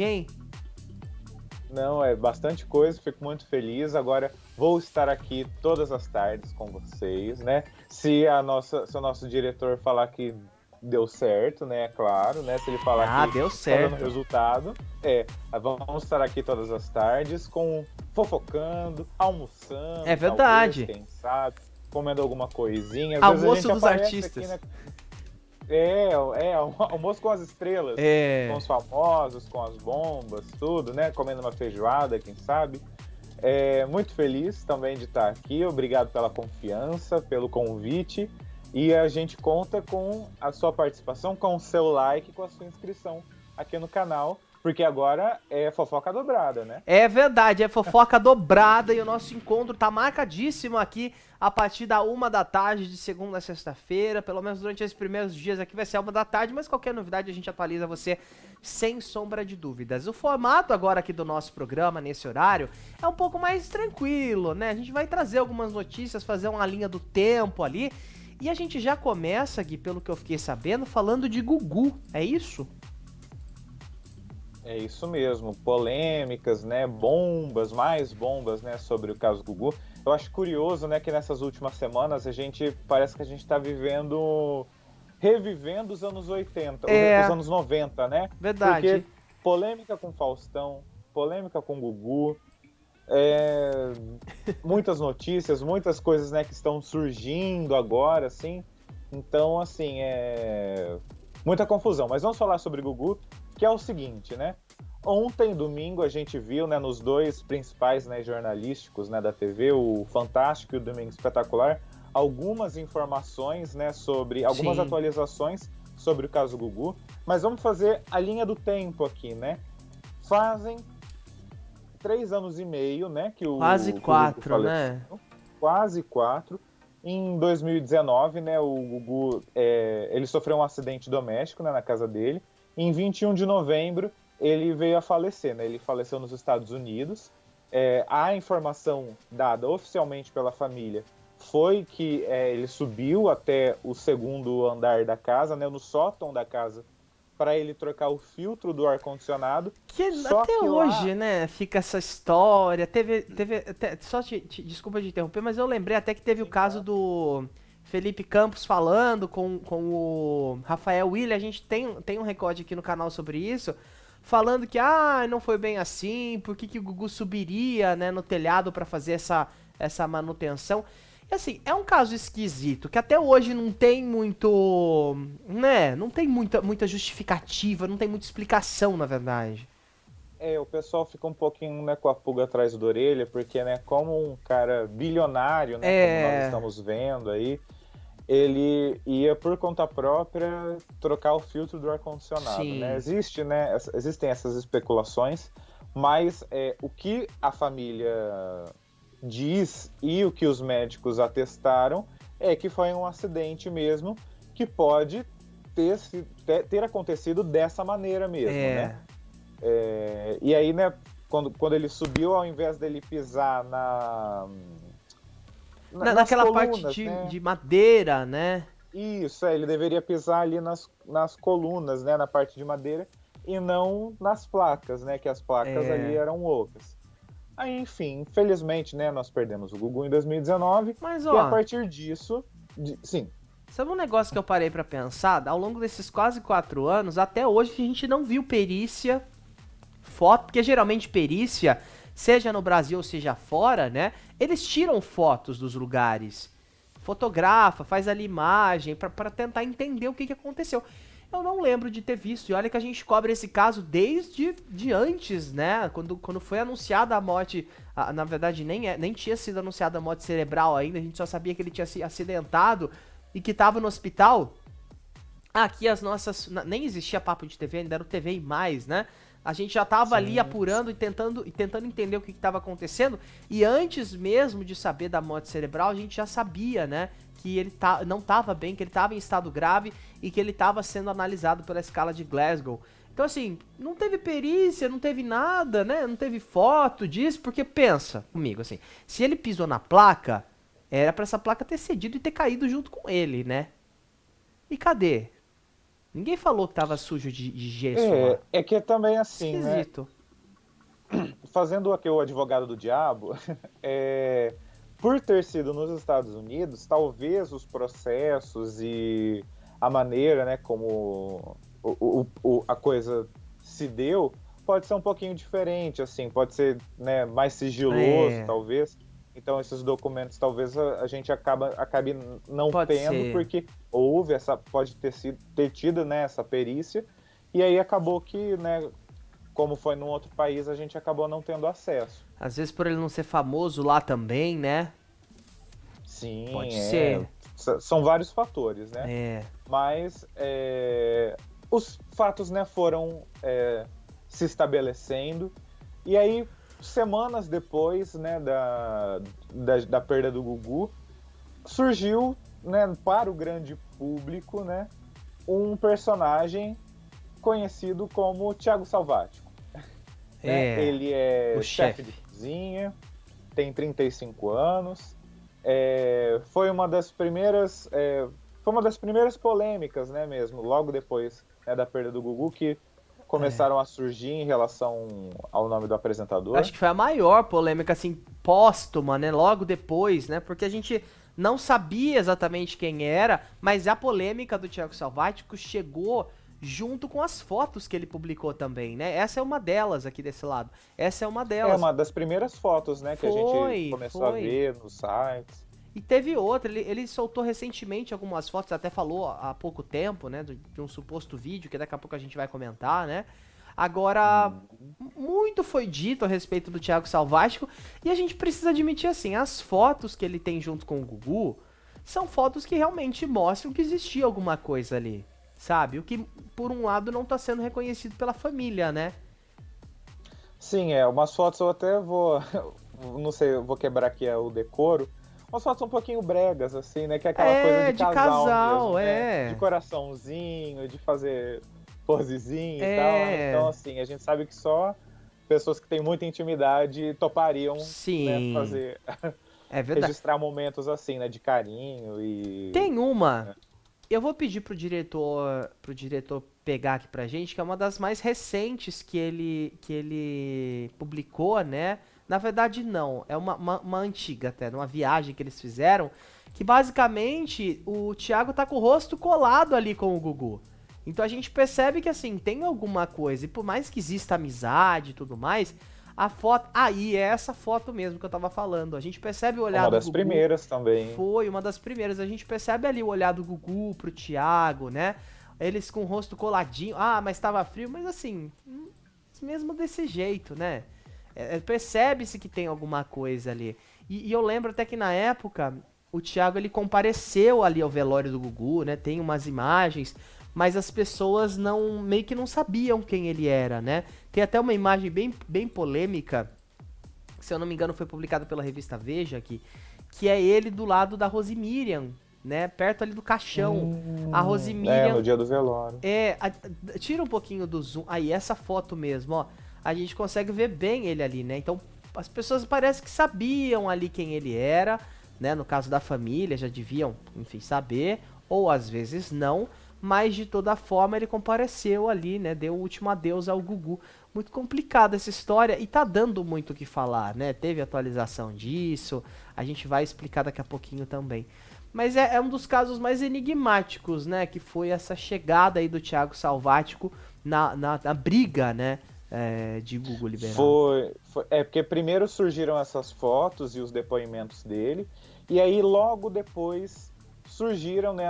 hein? Não, é bastante coisa, fico muito feliz. Agora vou estar aqui todas as tardes com vocês, né? Se o nosso diretor falar que deu certo, né? É claro, né? Se ele falar Ah, que deu tá dando certo. resultado, vamos estar aqui todas as tardes com fofocando, É almoçando, talvez, verdade. quem sabe, comendo alguma coisinha. Às vezes a Almoço gente dos aparece aqui, né? artistas. Almoço com as estrelas, com É. os famosos, com as bombas, tudo, né? Comendo uma feijoada, quem sabe. Muito feliz também de estar aqui. Obrigado pela confiança, pelo convite. E a gente conta com a sua participação, com o seu like, com a sua inscrição aqui no canal, porque agora é fofoca dobrada, né? É verdade, é fofoca dobrada e o nosso encontro tá marcadíssimo aqui a partir da 1 da tarde de segunda a sexta-feira. Pelo menos durante esses primeiros dias aqui vai ser a 1 da tarde, mas qualquer novidade a gente atualiza você sem sombra de dúvidas. O formato agora aqui do nosso programa, nesse horário, é um pouco mais tranquilo, né? A gente vai trazer algumas notícias, fazer uma linha do tempo ali. E a gente já começa, Gui, pelo que eu fiquei sabendo, falando de Gugu, é isso? É isso mesmo, polêmicas, né, bombas, mais bombas, né, sobre o caso Gugu. Eu acho curioso, né, que nessas últimas semanas parece que a gente está revivendo os anos 80, os É, anos 90, né? Porque verdade. polêmica com Faustão, polêmica com Gugu, é, muitas notícias, muitas coisas, né, que estão surgindo agora, assim. Então, assim, muita confusão. Mas vamos falar sobre Gugu, que é o seguinte, né? Ontem, domingo, a gente viu, né, nos dois principais, né, jornalísticos, né, da TV, o Fantástico e o Domingo Espetacular, algumas informações, né, sobre algumas Sim. atualizações sobre o caso Gugu. Mas vamos fazer a linha do tempo aqui, né? Fazem 3 anos e meio, né, Quase que o Gugu 4, faleceu, né? quase 4. Em 2019, né, o Gugu ele sofreu um acidente doméstico, né, na casa dele. Em 21 de novembro, ele veio a falecer, né? Ele faleceu nos Estados Unidos. A informação dada oficialmente pela família foi que ele subiu até o segundo andar da casa, né, no sótão da casa, para ele trocar o filtro do ar-condicionado. Que Só até que lá hoje, né, fica essa história. Só desculpa de interromper, mas eu lembrei até que teve o caso do Felipe Campos falando com o Rafael Willian. A gente tem um recorde aqui no canal sobre isso. Falando que, não foi bem assim, por que o Gugu subiria, né, no telhado pra fazer essa manutenção. E assim, é um caso esquisito, que até hoje não tem muito, né, não tem muita justificativa, não tem muita explicação, na verdade. o pessoal fica um pouquinho, né, com a pulga atrás da orelha, porque, né, como um cara bilionário, né, como nós É, estamos vendo aí, ele ia por conta própria trocar o filtro do ar-condicionado, né? sim, Existem essas especulações, mas o que a família diz e o que os médicos atestaram é que foi um acidente mesmo, que pode ter acontecido dessa maneira mesmo, né? é. E aí, né, quando ele subiu, ao invés dele pisar nas Naquela parte colunas, de, né? de madeira, né? Isso, ele deveria pisar ali nas colunas, né, na parte de madeira, e não nas placas, né, que as placas ali É. eram ocas. Aí, enfim, infelizmente, né, nós perdemos o Gugu em 2019, Mas, e a ó, partir disso, sim, sabe um negócio que eu parei pra pensar? Ao longo desses quase 4 anos, até hoje a gente não viu perícia, foto, porque geralmente perícia, seja no Brasil ou seja fora, né? Eles tiram fotos dos lugares, fotografa, faz ali imagem pra tentar entender o que aconteceu. Eu não lembro de ter visto, e olha que a gente cobre esse caso desde de antes, né? Quando foi anunciada a morte, na verdade nem tinha sido anunciada a morte cerebral ainda, a gente só sabia que ele tinha se acidentado e que tava no hospital. Aqui as nossas. Nem existia papo de TV, ainda era o TV e mais, né? A gente já tava ali sim, apurando e tentando entender o que estava acontecendo. E antes mesmo de saber da morte cerebral, a gente já sabia, né? Que ele não tava bem, que ele tava em estado grave e que ele tava sendo analisado pela escala de Glasgow. Então, assim, não teve perícia, não teve nada, né? Não teve foto disso, porque pensa comigo, assim, se ele pisou na placa, era pra essa placa ter cedido e ter caído junto com ele, né? E cadê? Ninguém falou que tava sujo de gesso lá. É que é também assim, né? Esquisito. Fazendo aqui o advogado do diabo, é, por ter sido nos Estados Unidos, talvez os processos e a maneira, né, como a coisa se deu, pode ser um pouquinho diferente, assim, pode ser, né, mais sigiloso, É, talvez. Então, esses documentos, talvez a gente acabe não pode tendo, ser. porque houve pode ter tido, né, essa perícia, e aí acabou que, né, como foi num outro país, a gente acabou não tendo acesso. Às vezes por ele não ser famoso lá também, né? Pode Sim, ser. são vários fatores, né? É. Mas os fatos, né, foram se estabelecendo. E aí, semanas depois, né, da perda do Gugu, surgiu, né, para o grande público, né, um personagem conhecido como Thiago Salvático. Né? É. Ele O é chefe de chefe. cozinha, tem 35 anos, foi uma das primeiras polêmicas, né, mesmo, logo depois, né, da perda do Gugu, que começaram a surgir em relação ao nome do apresentador. Acho que foi a maior polêmica, assim, póstuma, né? Logo depois, né? Porque a gente não sabia exatamente quem era, mas a polêmica do Thiago Salvático chegou junto com as fotos que ele publicou também, né? Essa é uma delas aqui desse lado. Essa é uma É delas. uma das primeiras fotos, né, que a gente Foi, começou a foi. ver nos sites. E teve outra, ele soltou recentemente algumas fotos, até falou há pouco tempo, né, de um suposto vídeo, que daqui a pouco a gente vai comentar, né? Agora, Uhum. muito foi dito a respeito do Thiago Salvático, e a gente precisa admitir assim, as fotos que ele tem junto com o Gugu são fotos que realmente mostram que existia alguma coisa ali, sabe? O que, por um lado, não tá sendo reconhecido pela família, né? Sim, umas fotos eu até vou, não sei, eu vou quebrar aqui o decoro. Umas fotos um pouquinho bregas, assim, né? Que é aquela coisa É, de de casal mesmo, casal, né? De é. coraçãozinho, de fazer posezinho e tal, né? Então, É. assim, a gente sabe que só pessoas que têm muita intimidade topariam, né, Sim, fazer, é verdade. registrar momentos assim, né? De carinho e... Tem uma. né. Eu vou pedir pro diretor pegar aqui pra gente, que é uma das mais recentes que ele publicou, né? Na verdade, não. É uma antiga até, numa viagem que eles fizeram, que basicamente o Thiago tá com o rosto colado ali com o Gugu. Então a gente percebe que assim, tem alguma coisa. E por mais que exista amizade e tudo mais, a foto. Aí é essa foto mesmo que eu tava falando. A gente percebe o olhar Uma do das Gugu. primeiras também. Foi uma das primeiras. A gente percebe ali o olhar do Gugu pro Thiago, né? Eles com o rosto coladinho. Ah, mas tava frio. Mas assim, mesmo desse jeito, né? Percebe-se que tem alguma coisa ali. E eu lembro até que na época o Thiago ele compareceu ali ao velório do Gugu, né? Tem umas imagens, mas as pessoas não meio que não sabiam quem ele era, né? Tem até uma imagem bem polêmica, que, se eu não me engano foi publicada pela revista Veja aqui, que é ele do lado da Rose Miriam, né? Perto ali do caixão. A Rose No Miriam dia do velório. tira um pouquinho do zoom. Aí, essa foto mesmo, ó. A gente consegue ver bem ele ali, né? Então, as pessoas parece que sabiam ali quem ele era, né? No caso da família, já deviam, enfim, saber. Ou às vezes não. Mas, de toda forma, ele compareceu ali, né? Deu o último adeus ao Gugu. Muito complicada essa história e tá dando muito o que falar, né? Teve atualização disso. A gente vai explicar daqui a pouquinho também. Mas é um dos casos mais enigmáticos, né? Que foi essa chegada aí do Thiago Salvático na briga, né? De Google liberal. Porque primeiro surgiram essas fotos e os depoimentos dele, e aí logo depois surgiram, né,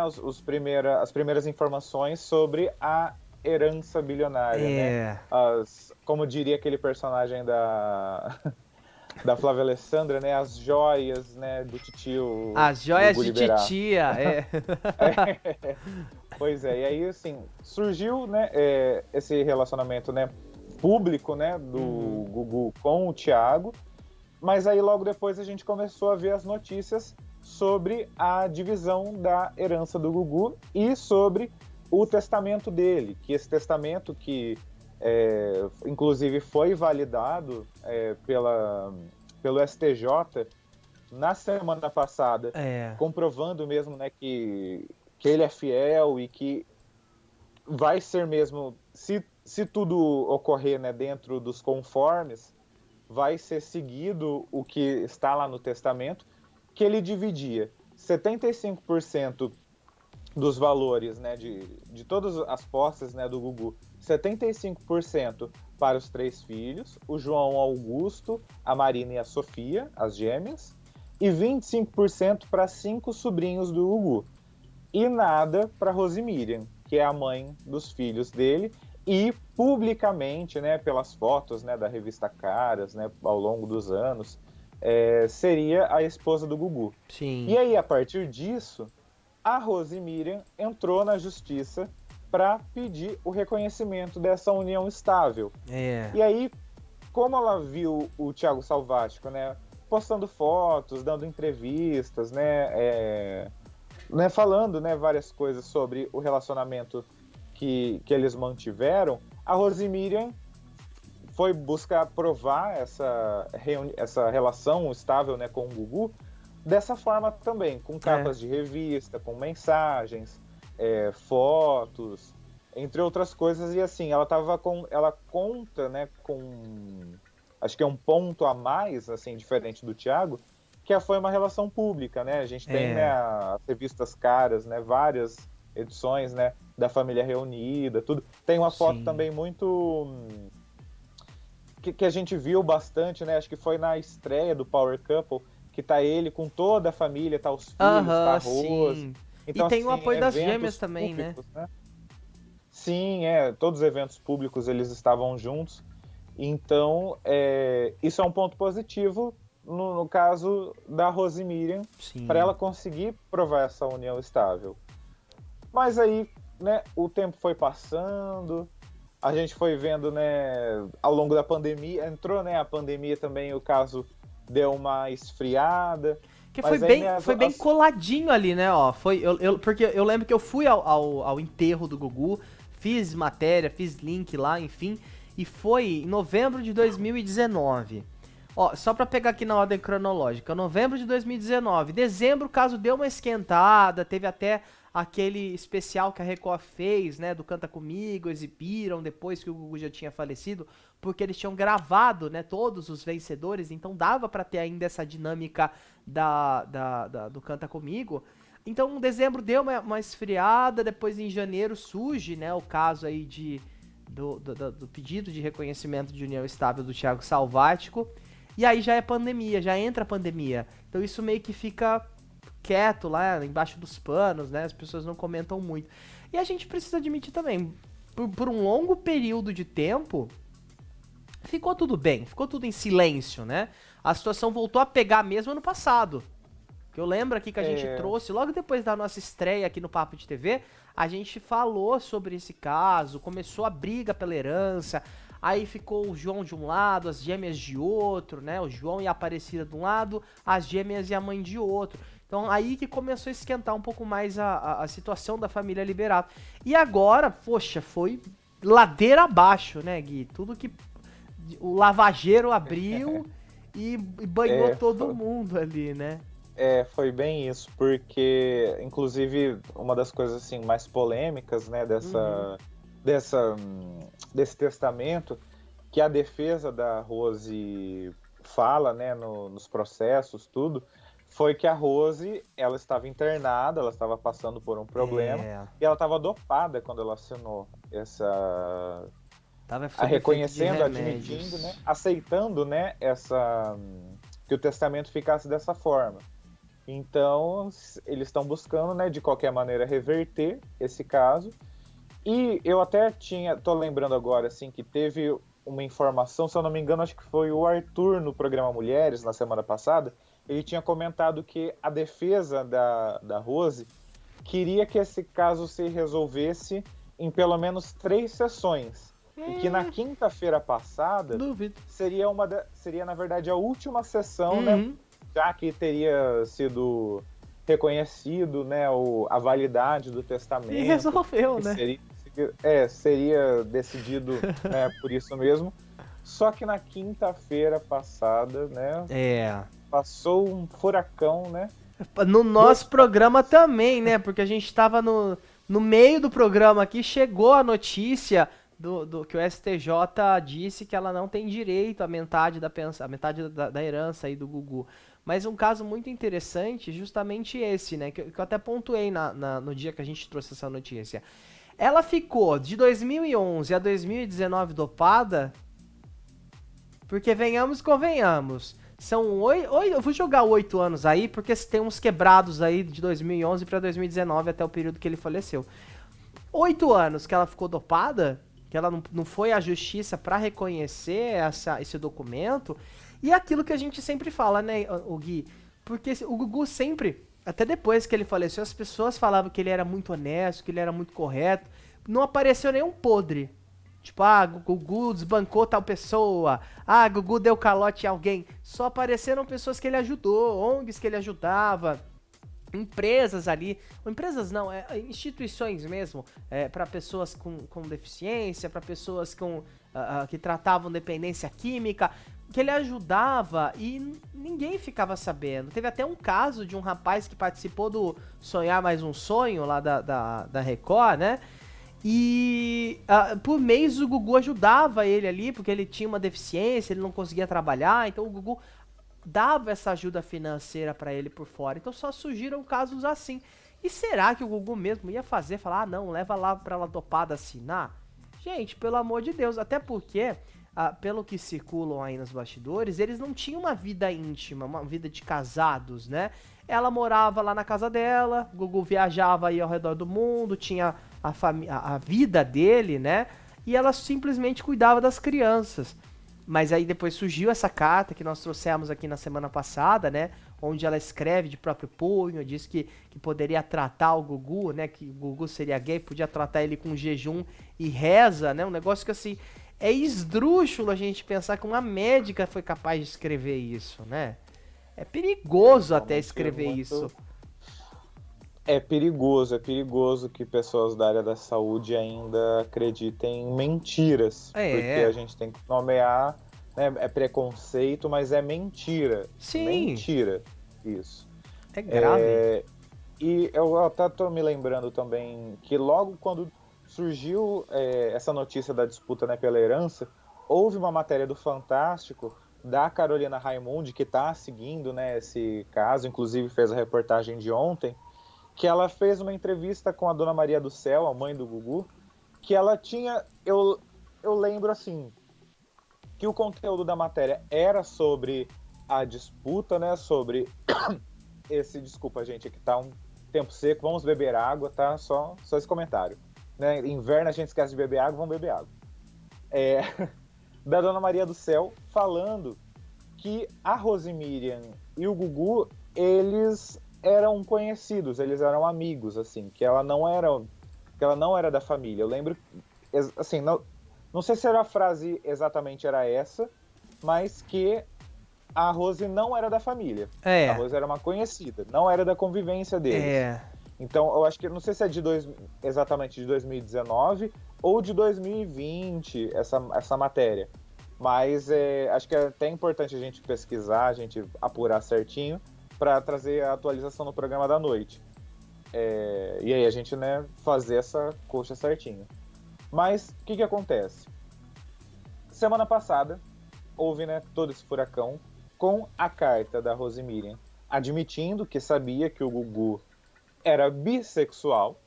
as primeiras informações sobre a herança bilionária, né? É. Como diria aquele personagem da Flávia Alessandra, né? As joias, né, do titio As joias Gugu de Liberato. titia, Pois é, e aí assim, surgiu, né, esse relacionamento, né, público, né, do Uhum. Gugu com o Thiago, mas aí logo depois a gente começou a ver as notícias sobre a divisão da herança do Gugu e sobre o testamento dele, que esse testamento que inclusive foi validado pelo STJ na semana passada, É. comprovando mesmo, né, que ele é fiel e que vai ser mesmo, se tudo ocorrer, né, dentro dos conformes, vai ser seguido o que está lá no testamento, que ele dividia 75% dos valores, né, de todas as posses, né, do Gugu, 75% para os 3 filhos, o João Augusto, a Marina e a Sofia, as gêmeas, e 25% para 5 sobrinhos do Gugu. E nada para Rosemiriam, que é a mãe dos filhos dele, e publicamente, né, pelas fotos, né, da revista Caras, né, ao longo dos anos, seria a esposa do Gugu. Sim. E aí, a partir disso, a Rosemiriam entrou na justiça para pedir o reconhecimento dessa união estável. E aí, como ela viu o Thiago Salvático, né, postando fotos, dando entrevistas, né, falando, né, várias coisas sobre o relacionamento que eles mantiveram, a Rosemiriam foi buscar provar essa relação estável, né, com o Gugu dessa forma também, com capas de revista, com mensagens, fotos, entre outras coisas. E assim, ela conta, né, com, acho que é um ponto a mais, assim, diferente do Thiago, que foi uma relação pública, né? A gente tem, né, as revistas Caras, né, várias edições, né, da família reunida, tudo. Tem uma foto também muito que a gente viu bastante, né? Acho que foi na estreia do Power Couple, que tá ele com toda a família, tá os filhos, tá a Rose. Então, e tem assim, o apoio das gêmeas também, públicos, né? Sim, todos os eventos públicos eles estavam juntos. Então, isso é um ponto positivo no caso da Rosemiriam, para ela conseguir provar essa união estável. Mas aí, né, o tempo foi passando, a gente foi vendo, né, ao longo da pandemia, entrou, né, a pandemia também, o caso deu uma esfriada. Que foi bem coladinho ali, né, ó, porque eu lembro que eu fui ao enterro do Gugu, fiz matéria, fiz link lá, enfim, e foi em novembro de 2019. Ó, só pra pegar aqui na ordem cronológica, novembro de 2019, dezembro o caso deu uma esquentada, teve até aquele especial que a Record fez, né, do Canta Comigo, exibiram depois que o Gugu já tinha falecido, porque eles tinham gravado, né, todos os vencedores, então dava pra ter ainda essa dinâmica do Canta Comigo. Então, em dezembro deu uma esfriada, depois em janeiro surge, né, o caso aí do pedido de reconhecimento de união estável do Thiago Salvático, e aí já é pandemia, já entra a pandemia. Então isso meio que fica quieto lá embaixo dos panos, né? As pessoas não comentam muito. E a gente precisa admitir também, por um longo período de tempo, ficou tudo bem, ficou tudo em silêncio, né? A situação voltou a pegar mesmo ano passado. Que eu lembro aqui que a gente trouxe, logo depois da nossa estreia aqui no Papo de TV, a gente falou sobre esse caso, começou a briga pela herança, aí ficou o João de um lado, as gêmeas de outro, né? O João e a Aparecida de um lado, as gêmeas e a mãe de outro. Então aí que começou a esquentar um pouco mais a situação da família Liberato. E agora, poxa, foi ladeira abaixo, né, Gui? Tudo que o lavageiro abriu e banhou todo mundo ali, né? Foi bem isso, porque, inclusive, uma das coisas assim mais polêmicas, né, desse testamento, que a defesa da Rose fala, né, nos processos, tudo, foi que a Rose, ela estava internada, ela estava passando por um problema, e ela estava dopada quando ela assinou reconhecendo, admitindo, né, aceitando, né, que o testamento ficasse dessa forma. Então, eles estão buscando, né, de qualquer maneira, reverter esse caso. E eu até tô lembrando agora, assim, que teve uma informação, se eu não me engano, acho que foi o Arthur no programa Mulheres, na semana passada, ele tinha comentado que a defesa da Rose queria que esse caso se resolvesse em pelo menos 3 sessões. E que na quinta-feira passada seria, na verdade, a última sessão, né? Já que teria sido reconhecido, né, a validade do testamento. E resolveu, né? Seria decidido, né, por isso mesmo. Só que na quinta-feira passada, né, passou um furacão, né? No nosso programa também, né? Porque a gente tava No meio do programa aqui chegou a notícia do que o STJ disse que ela não tem direito à metade a metade da herança aí do Gugu. Mas um caso muito interessante, justamente esse, né? Que eu até pontuei no dia que a gente trouxe essa notícia. Ela ficou de 2011 a 2019 dopada, porque venhamos e convenhamos. São eu vou jogar 8 anos aí, porque tem uns quebrados aí de 2011 para 2019 até o período que ele faleceu. 8 anos que ela ficou dopada, que ela não foi à justiça para reconhecer esse documento, e aquilo que a gente sempre fala, né, o Gui? Porque o Gugu sempre, até depois que ele faleceu, as pessoas falavam que ele era muito honesto, que ele era muito correto, não apareceu nenhum podre. Tipo, Gugu desbancou tal pessoa, Gugu deu calote em alguém. Só apareceram pessoas que ele ajudou, ONGs que ele ajudava, empresas ali, ou empresas não, instituições mesmo, para pessoas com deficiência, para pessoas que tratavam dependência química, que ele ajudava e ninguém ficava sabendo. Teve até um caso de um rapaz que participou do Sonhar Mais um Sonho, lá da Record, né? E por mês o Gugu ajudava ele ali, porque ele tinha uma deficiência, ele não conseguia trabalhar, então o Gugu dava essa ajuda financeira pra ele por fora. Então só surgiram casos assim. E será que o Gugu mesmo ia falar, não, leva lá pra ela dopada assinar? Gente, pelo amor de Deus, até porque, pelo que circulam aí nos bastidores, eles não tinham uma vida íntima, uma vida de casados, né? Ela morava lá na casa dela, o Gugu viajava aí ao redor do mundo, tinha a vida dele, né? E ela simplesmente cuidava das crianças. Mas aí depois surgiu essa carta que nós trouxemos aqui na semana passada, né? Onde ela escreve de próprio punho, diz que poderia tratar o Gugu, né? Que o Gugu seria gay, podia tratar ele com jejum e reza, né? Um negócio que, assim, é esdrúxulo a gente pensar que uma médica foi capaz de escrever isso, né? É perigoso até escrever isso. É perigoso que pessoas da área da saúde ainda acreditem em mentiras. Porque a gente tem que nomear, né, é preconceito, mas é mentira. Sim. Mentira, isso. É grave. E eu até tô me lembrando também que logo quando surgiu essa notícia da disputa, né, pela herança, houve uma matéria do Fantástico da Carolina Raimundi, que está seguindo, né, esse caso, inclusive fez a reportagem de ontem, que ela fez uma entrevista com a Dona Maria do Céu, a mãe do Gugu, que ela tinha, eu lembro assim, que o conteúdo da matéria era sobre a disputa, né, sobre desculpa gente, aqui tá um tempo seco, vamos beber água, tá, só esse comentário, né, inverno a gente esquece de beber água, vamos beber água. Da Dona Maria do Céu, falando que a Rosemiriam e o Gugu, eles eram conhecidos, eles eram amigos, assim, que ela não era da família. Eu lembro, assim, não sei se a frase exatamente era essa, mas que a Rose não era da família. A Rose era uma conhecida, não era da convivência deles. Então, eu acho que, não sei se é exatamente de 2019 ou de 2020, essa matéria. Mas acho que é até importante a gente pesquisar, a gente apurar certinho, para trazer a atualização no programa da noite. E aí a gente, né, fazer essa coxa certinho. Mas, o que acontece? Semana passada, houve, né, todo esse furacão com a carta da Rosemiriam admitindo que sabia que o Gugu era bissexual,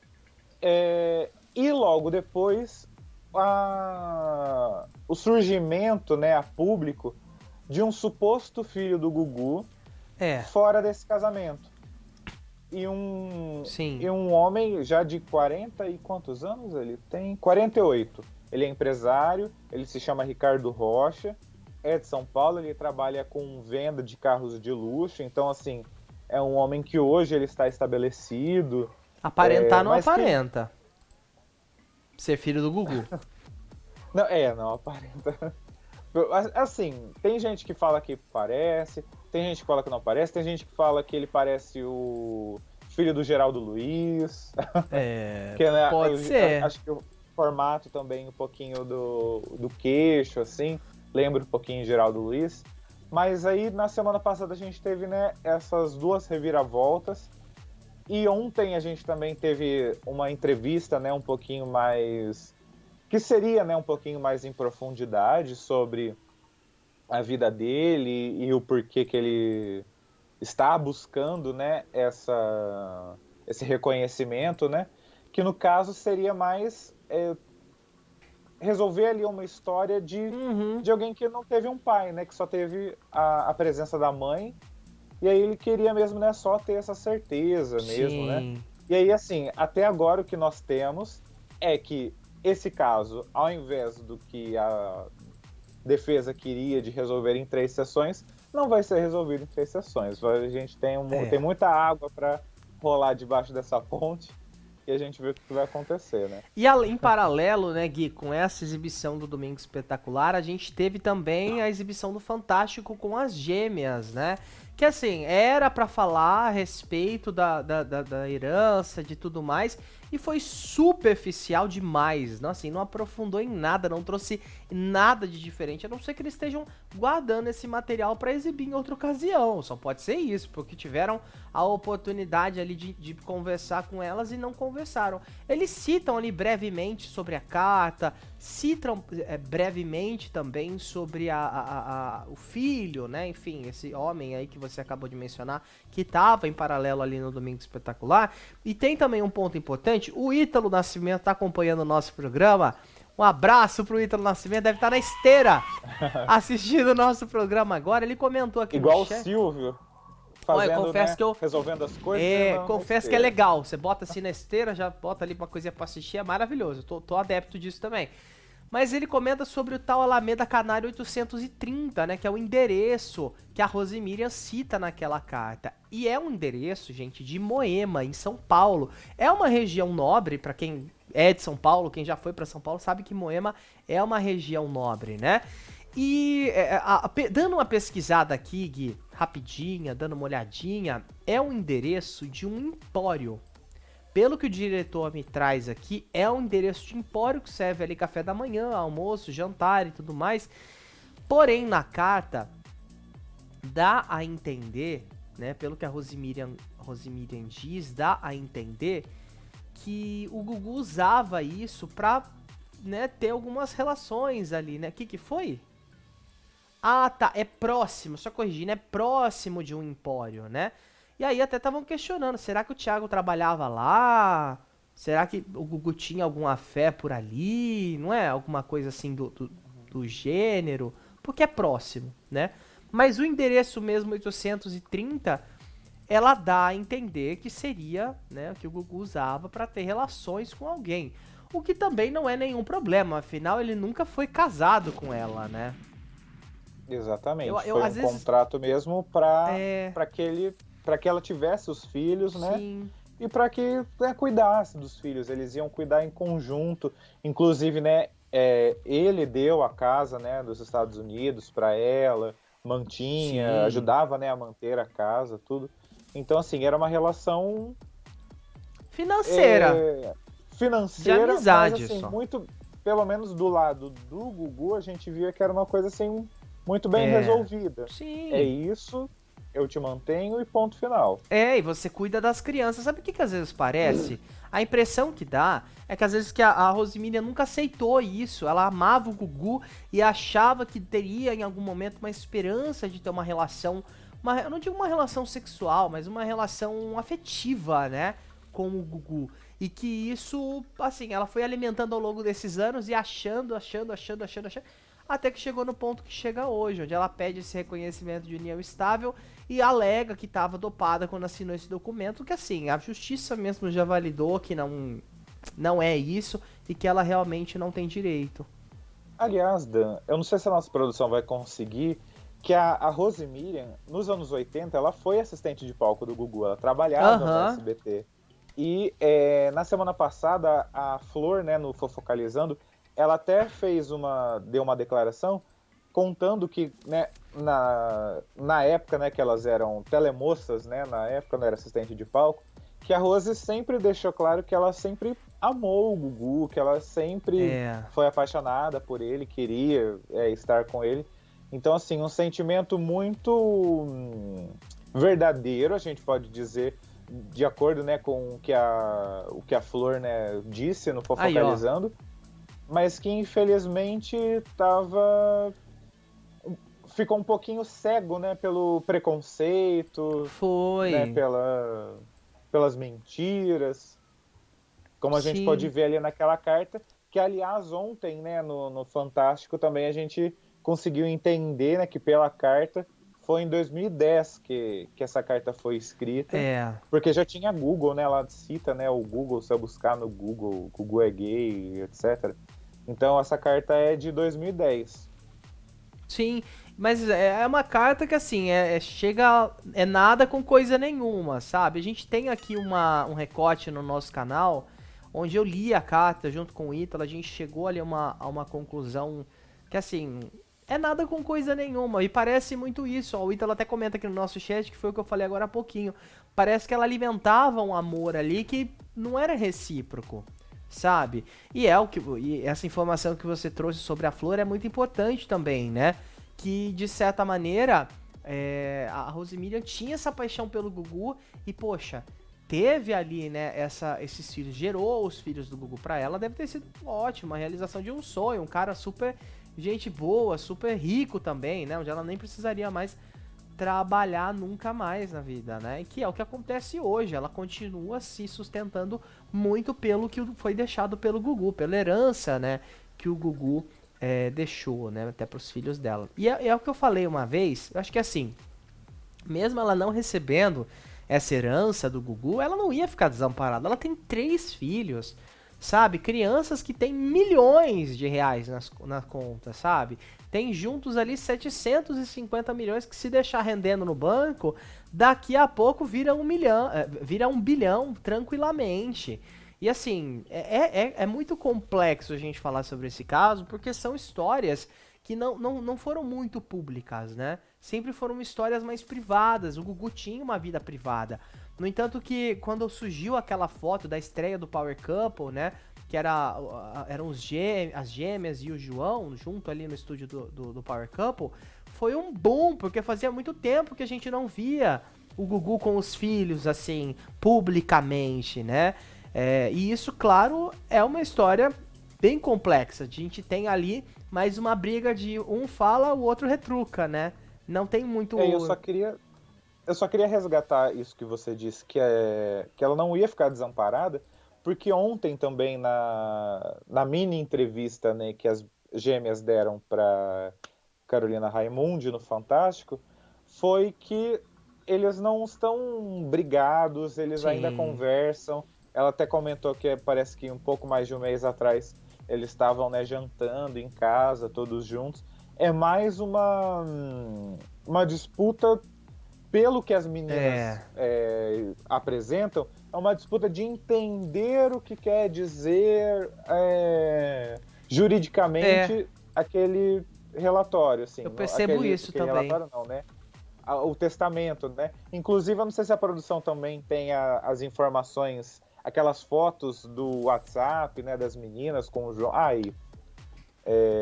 e logo depois o surgimento, né, a público de um suposto filho do Gugu fora desse casamento. E um homem já de 40 e quantos anos ele tem? 48. Ele é empresário, ele se chama Ricardo Rocha, é de São Paulo, ele trabalha com venda de carros de luxo, então assim, é um homem que hoje ele está estabelecido. Aparentar não aparenta. Ser filho do Gugu. Não aparenta. Assim, tem gente que fala que parece, tem gente que fala que não parece, tem gente que fala que ele parece o filho do Geraldo Luiz. Que, né, pode ser. Acho que o formato também, um pouquinho do queixo, assim, lembra um pouquinho de Geraldo Luiz. Mas aí, na semana passada, a gente teve, né, essas duas reviravoltas. E ontem a gente também teve uma entrevista, né, um pouquinho mais... que seria, né, um pouquinho mais em profundidade sobre a vida dele e o porquê que ele está buscando, né, esse reconhecimento, né, que no caso seria mais resolver ali uma história Uhum. de alguém que não teve um pai, né, que só teve a presença da mãe, e aí ele queria mesmo, né, só ter essa certeza mesmo, né. Sim. E aí, assim, até agora o que nós temos é que esse caso, ao invés do que a defesa queria de resolver em 3 sessões, não vai ser resolvido em 3 sessões. A gente tem É. muita água para rolar debaixo dessa ponte e a gente vê o que vai acontecer, né? E em paralelo, né, Gui, com essa exibição do Domingo Espetacular, a gente teve também a exibição do Fantástico com as Gêmeas, né? Que assim, era pra falar a respeito da herança, de tudo mais, e foi superficial demais, não, assim, não aprofundou em nada, não trouxe nada de diferente, a não ser que eles estejam guardando esse material pra exibir em outra ocasião, só pode ser isso, porque tiveram a oportunidade ali de conversar com elas e não conversaram. Eles citam ali brevemente sobre a carta, citam brevemente também sobre o filho, né? Enfim, esse homem aí que você acabou de mencionar, que estava em paralelo ali no Domingo Espetacular. E tem também um ponto importante, o Ítalo Nascimento está acompanhando o nosso programa. Um abraço pro Ítalo Nascimento, deve estar na esteira assistindo o nosso programa agora. Ele comentou aqui no Igual o chat. Silvio, Olha, fazendo, confesso né, que eu resolvendo as coisas na confesso que é esteira. legal. Você bota assim na esteira, já bota ali uma coisinha pra assistir, é maravilhoso. Tô adepto disso também. Mas ele comenta sobre o tal Alameda Canário 830, né? Que é o endereço que a Rosemiriam cita naquela carta. E é um endereço, gente, de Moema, em São Paulo. É uma região nobre, pra quem é de São Paulo, quem já foi pra São Paulo, sabe que Moema é uma região nobre, né? E dando uma pesquisada aqui, Gui, rapidinha, dando uma olhadinha, é um endereço de um empório. Pelo que o diretor me traz aqui, é um endereço de empório que serve ali café da manhã, almoço, jantar e tudo mais. Porém, na carta, dá a entender, né, pelo que a Rosemiriam diz, dá a entender que o Gugu usava isso pra, né, ter algumas relações ali, né? O que foi? Ah, tá, é próximo, só corrigindo, é próximo de um empório, né? E aí até estavam questionando, será que o Thiago trabalhava lá? Será que o Gugu tinha alguma fé por ali? Não é? Alguma coisa assim do gênero? Porque é próximo, né? Mas o endereço mesmo 830, ela dá a entender que seria, né, que o Gugu usava para ter relações com alguém. O que também não é nenhum problema, afinal ele nunca foi casado com ela, né? Exatamente. Eu Foi às um vezes contrato mesmo para é, para que ela tivesse os filhos, né? sim, E para que, né, cuidasse dos filhos. Eles iam cuidar em conjunto. Inclusive, né, ele deu a casa, né, dos Estados Unidos para ela, mantinha, sim, ajudava, né, a manter a casa, tudo. Então, assim, era uma relação financeira, é, de financeira, mas amizade assim, só. muito, pelo menos do lado do Gugu, a gente via que era uma coisa assim muito bem É, resolvida. É sim. isso, eu te mantenho e ponto final. É, e você cuida das crianças. Sabe o que às vezes parece? A impressão que dá é que às vezes que a Rosemília nunca aceitou isso. Ela amava o Gugu e achava que teria em algum momento uma esperança de ter uma relação, eu não digo uma relação sexual, mas uma relação afetiva, né, com o Gugu. E que isso, assim, ela foi alimentando ao longo desses anos e achando, até que chegou no ponto que chega hoje, onde ela pede esse reconhecimento de união estável e alega que estava dopada quando assinou esse documento, que assim, a justiça mesmo já validou que não é isso e que ela realmente não tem direito. Aliás, Dan, eu não sei se a nossa produção vai conseguir, que a Rose Miriam, nos anos 80, ela foi assistente de palco do Gugu, ela trabalhava no Aham, SBT. E na semana passada, a Flor, né, no Fofocalizando, ela até deu uma declaração contando que, né, na época, né, que elas eram telemoças, né, na época não era assistente de palco, que a Rose sempre deixou claro que ela sempre amou o Gugu, que ela sempre é, foi apaixonada por ele, queria estar com ele. Então, assim, um sentimento muito verdadeiro, a gente pode dizer, de acordo, né, com o que a Flor, né, disse no Aí, ó. Fofocalizando, mas que infelizmente ficou um pouquinho cego, né, pelo preconceito, né, Foi. pelas mentiras, como a gente pode Sim. ver ali naquela carta, que aliás ontem, né, no Fantástico também a gente conseguiu entender, né, que pela carta foi em 2010 que essa carta foi escrita, É. porque já tinha Google, né, ela cita, né, o Google, se eu buscar no Google, Google é gay, etc. Então essa carta é de 2010. Sim, mas é uma carta que assim, chega. É nada com coisa nenhuma, sabe? A gente tem aqui um recorte no nosso canal, onde eu li a carta junto com o Ítalo, a gente chegou ali a uma conclusão que assim. É nada com coisa nenhuma, e parece muito isso, ó, o Ítalo até comenta aqui no nosso chat, que foi o que eu falei agora há pouquinho. Parece que ela alimentava um amor ali que não era recíproco, sabe? E essa informação que você trouxe sobre a Flor é muito importante também, né? Que de certa maneira a Rosemiriam tinha essa paixão pelo Gugu e poxa, teve ali, né, esses filhos, gerou os filhos do Gugu pra ela, deve ter sido ótimo, a realização de um sonho, um cara super gente boa, super rico também, né? Onde ela nem precisaria mais trabalhar nunca mais na vida, né? E que é o que acontece hoje. Ela continua se sustentando muito pelo que foi deixado pelo Gugu, pela herança, né? Que o Gugu deixou, né? Até pros filhos dela. E é o que eu falei uma vez. Eu acho que assim, mesmo ela não recebendo essa herança do Gugu, ela não ia ficar desamparada. Ela tem 3 filhos, sabe? Crianças que têm milhões de reais na conta, sabe? Tem juntos ali 750 milhões que se deixar rendendo no banco, daqui a pouco vira 1 milhão, vira 1 bilhão tranquilamente. E assim, é muito complexo a gente falar sobre esse caso, porque são histórias que não foram muito públicas, né? Sempre foram histórias mais privadas. O Gugu tinha uma vida privada. No entanto que quando surgiu aquela foto da estreia do Power Couple, né? Que eram as gêmeas e o João junto ali no estúdio do Power Couple, foi um boom, porque fazia muito tempo que a gente não via o Gugu com os filhos, assim, publicamente, né? E isso, claro, é uma história bem complexa. A gente tem ali mais uma briga de um fala, o outro retruca, né? Não tem muito. Eu só queria resgatar isso que você disse, que ela não ia ficar desamparada, porque ontem também na mini entrevista, né, que as gêmeas deram para Carolina Raimundi no Fantástico, foi que eles não estão brigados, eles ainda Sim. conversam. Ela até comentou que parece que um pouco mais de um mês atrás eles estavam, né, jantando em casa, todos juntos. É mais uma disputa, pelo que as meninas apresentam, é uma disputa de entender o que quer dizer juridicamente aquele relatório, assim. Eu percebo isso Aquele também. relatório não, né? O testamento, né? Inclusive, eu não sei se a produção também tem as informações, aquelas fotos do WhatsApp, né, das meninas com o João.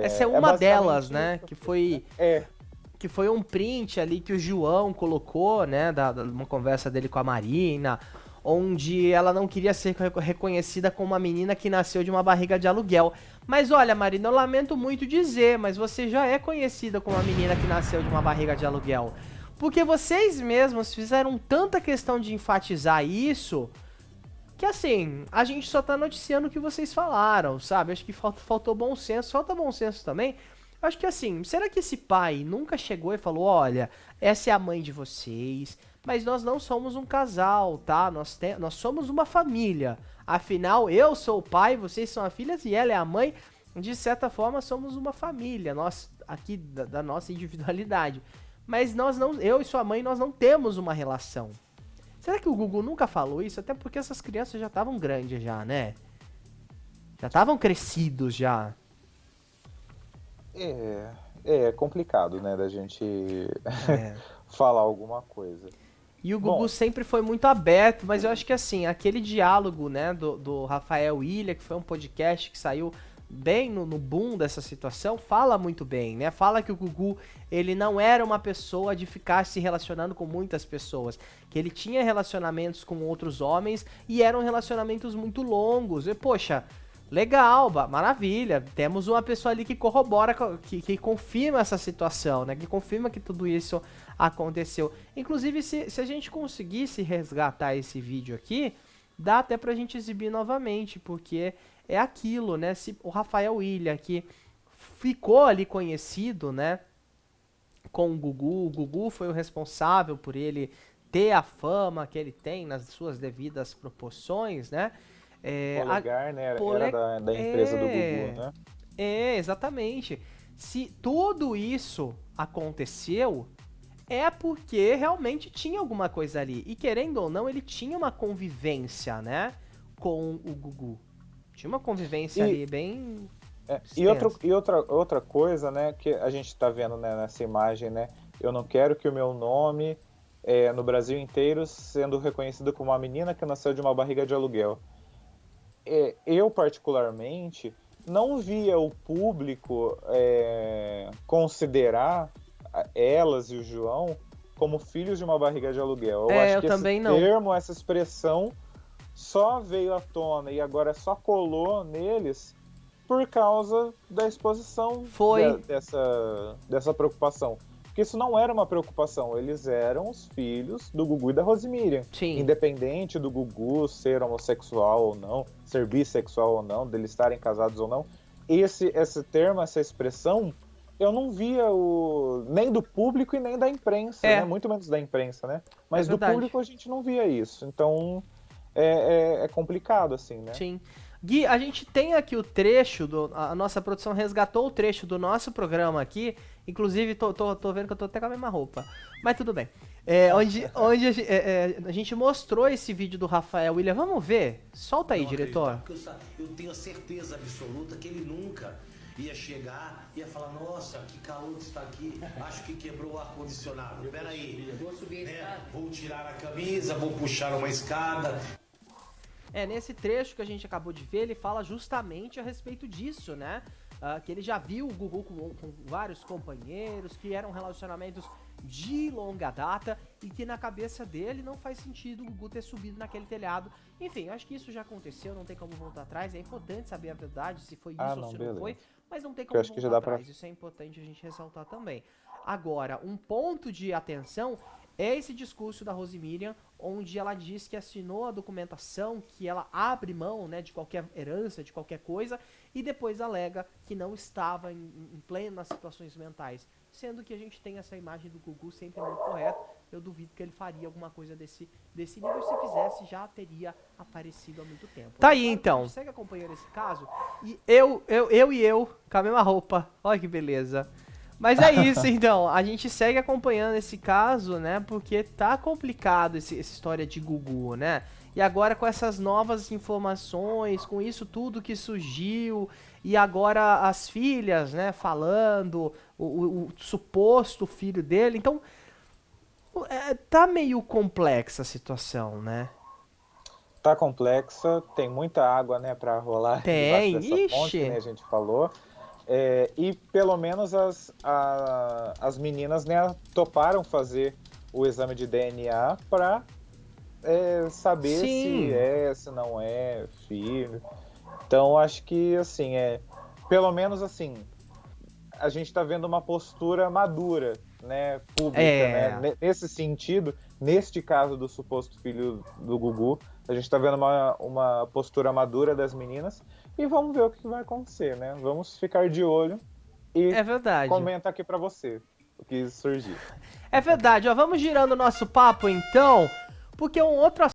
Essa é É uma delas, basicamente né? isso. É, Que foi um print ali que o João colocou, né? Uma conversa dele com a Marina, onde ela não queria ser reconhecida como uma menina que nasceu de uma barriga de aluguel. Mas olha, Marina, eu lamento muito dizer, mas você já é conhecida como uma menina que nasceu de uma barriga de aluguel. Porque vocês mesmos fizeram tanta questão de enfatizar isso, que assim, a gente só tá noticiando o que vocês falaram, sabe? Acho que faltou bom senso, falta bom senso também. Acho que assim, será que esse pai nunca chegou e falou, olha, essa é a mãe de vocês, mas nós não somos um casal, tá? Nós somos uma família. Afinal, eu sou o pai, vocês são as filhas e ela é a mãe. De certa forma, somos uma família, nós aqui da nossa individualidade. Mas nós não, eu e sua mãe, nós não temos uma relação. Será que o Gugu nunca falou isso? Até porque essas crianças já estavam grandes já, né? Já estavam crescidos já. é complicado, né, da gente É. falar alguma coisa. E o Gugu Bom, sempre foi muito aberto, mas eu acho que assim, aquele diálogo, né, do Rafael Ilha, que foi um podcast que saiu bem no boom dessa situação, fala muito bem, né? Fala que o Gugu, ele não era uma pessoa de ficar se relacionando com muitas pessoas, que ele tinha relacionamentos com outros homens e eram relacionamentos muito longos. E, poxa, legal, maravilha, temos uma pessoa ali que corrobora, que confirma essa situação, né? Que confirma que tudo isso aconteceu. Inclusive, se a gente conseguisse resgatar esse vídeo aqui, dá até pra gente exibir novamente, porque é aquilo, né? Se o Rafael Ilha, que ficou ali conhecido, né? Com o Gugu foi o responsável por ele ter a fama que ele tem nas suas devidas proporções, né? Polegar, né? Era da empresa do Gugu, né? Exatamente. Se tudo isso aconteceu, é porque realmente tinha alguma coisa ali. E querendo ou não, ele tinha uma convivência, né? Com o Gugu. Tinha uma convivência ali bem... E outra coisa, né, que a gente tá vendo, né, nessa imagem, né? Eu não quero que o meu nome, no Brasil inteiro, sendo reconhecido como uma menina que nasceu de uma barriga de aluguel. Eu, particularmente, não via o público considerar elas e o João como filhos de uma barriga de aluguel. Eu acho que esse termo, essa expressão, só veio à tona e agora só colou neles por causa da exposição dessa preocupação. Porque isso não era uma preocupação, eles eram os filhos do Gugu e da Rosemiriam. Sim. Independente do Gugu ser homossexual ou não, ser bissexual ou não, deles estarem casados ou não, esse termo, essa expressão, eu não via nem do público e nem da imprensa, né? Muito menos da imprensa, né? Mas do público a gente não via isso. Então é complicado, assim, né? Sim. Gui, a gente tem aqui o trecho, a nossa produção resgatou o trecho do nosso programa aqui, inclusive tô vendo que eu tô até com a mesma roupa, mas tudo bem. Onde a gente mostrou esse vídeo do Rafael Ilha, vamos ver? Solta aí, diretor. Eu tenho a certeza absoluta que ele nunca ia chegar e ia falar, nossa, que calor que está aqui, acho que quebrou o ar-condicionado. Peraí, vou tirar a camisa, vou puxar uma escada. Nesse trecho que a gente acabou de ver, ele fala justamente a respeito disso, né? Que ele já viu o Gugu com vários companheiros, que eram relacionamentos de longa data e que na cabeça dele não faz sentido o Gugu ter subido naquele telhado. Enfim, eu acho que isso já aconteceu, não tem como voltar atrás. É importante saber a verdade, se foi isso ou se não foi, mas não tem como voltar atrás. Isso é importante a gente ressaltar também. Agora, um ponto de atenção é esse discurso da Rosemiriam, onde ela diz que assinou a documentação, que ela abre mão, né, de qualquer herança, de qualquer coisa, e depois alega que não estava em plenas situações mentais. Sendo que a gente tem essa imagem do Gugu sempre muito correto, eu duvido que ele faria alguma coisa desse nível. Se fizesse, já teria aparecido há muito tempo. Tá aí, então. A gente segue acompanhando esse caso, e eu com a mesma roupa, olha que beleza. Mas é isso, então, a gente segue acompanhando esse caso, né, porque tá complicado essa história de Gugu, né, e agora com essas novas informações, com isso tudo que surgiu, e agora as filhas, né, falando, o suposto filho dele, então, tá meio complexa a situação, né. Tá complexa, tem muita água, né, pra rolar debaixo dessa ponte, né, a gente falou. E pelo menos as meninas, né, toparam fazer o exame de DNA para saber se não é filho. Então acho que assim pelo menos assim a gente está vendo uma postura madura, né, pública, né, nesse sentido, neste caso do suposto filho do Gugu, a gente está vendo uma postura madura das meninas. E vamos ver o que vai acontecer, né? Vamos ficar de olho e comenta aqui pra você o que surgir. É verdade, ó, vamos girando o nosso papo então, porque um outro